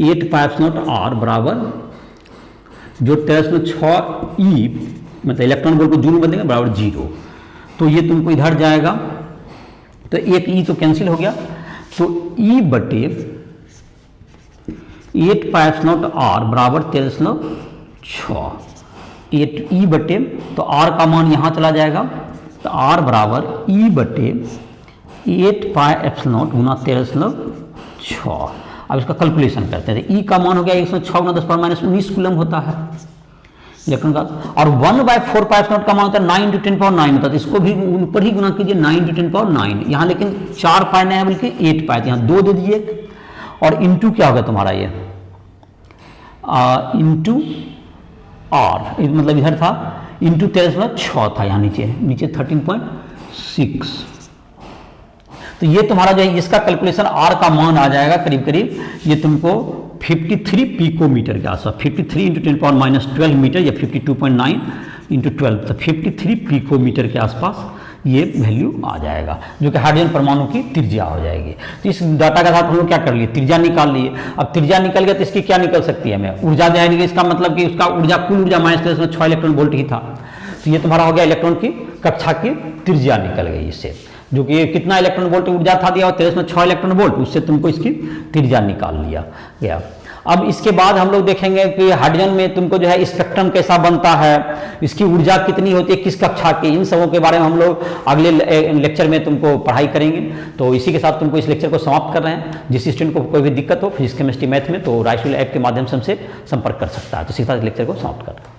8 pi epsilon naught R बराबर जो 13.6 ई मतलब इलेक्ट्रॉन वोल्ट को जूल में बदलेंगे बराबर 0। तो ये तुमको इधर जाएगा, तो एक ई तो कैंसिल हो गया, तो ई बटे 8 पाई एप्सिलॉन नॉट आर बराबर 13.6, 8 ई बटे, तो आर का मान यहाँ चला जाएगा, तो आर बराबर ई बटे 8 पाई एप्सिलॉन नॉट गुना 13.6। अब इसका कैलकुलेशन करते हैं। ई का मान हो गया 106 गुना 10⁻⁻19 कूलम होता है इलेक्ट्रॉन का, और 1/4 पाई एप्सिलॉन नॉट का मान होता है 9 × 10⁻9 होता है। तो इसको भी ऊपर ही गुना कीजिए 9 × 10⁻9, यहाँ लेकिन 4 पाई नहीं है बल्कि 8 पाई, यहाँ 2 दे दीजिए, और इंटू क्या होगा तुम्हारा ये इंटू आर, मतलब इधर था इंटू 13.6 था, यहाँ नीचे 13.6। तो ये तुम्हारा जो है इसका कैलकुलेशन आर का मान आ जाएगा करीब करीब ये तुमको 53 पिकोमीटर के आसपास, 53 × 10⁻12 मीटर या 52.9 × 12, तो 53 पिकोमीटर के आसपास ये वैल्यू आ जाएगा, जो कि हाइड्रोजन परमाणु की त्रिज्या हो जाएगी। तो इस डाटा के साथ हम लोग क्या कर लिए, त्रिज्या निकाल लिए। अब त्रिज्या निकल गया तो इसकी क्या निकल सकती है हमें, ऊर्जा जाएगी। इसका मतलब कि उसका ऊर्जा, कुल ऊर्जा -13.6 इलेक्ट्रॉन वोल्ट ही था। तो ये तुम्हारा हो गया इलेक्ट्रॉन की कक्षा की त्रिज्या निकल गई इससे, जो कि कितना इलेक्ट्रॉन वोल्ट ऊर्जा था दिया, 13.6 इलेक्ट्रॉन वोल्ट, उससे तुमको इसकी त्रिज्या निकाल लिया गया। अब इसके बाद हम लोग देखेंगे कि हाइड्रोजन में तुमको जो है स्पेक्ट्रम कैसा बनता है, इसकी ऊर्जा कितनी होती है, किस कक्षा की, इन सबों के बारे में हम लोग अगले लेक्चर में तुमको पढ़ाई करेंगे। तो इसी के साथ तुमको इस लेक्चर को समाप्त कर रहे हैं। जिस स्टूडेंट को कोई भी दिक्कत हो फिजिक्स केमिस्ट्री मैथ में, तो राइस ऐप के माध्यम से हमसे संपर्क कर सकता है। तो इसी के साथ लेक्चर को समाप्त कर रहे हैं।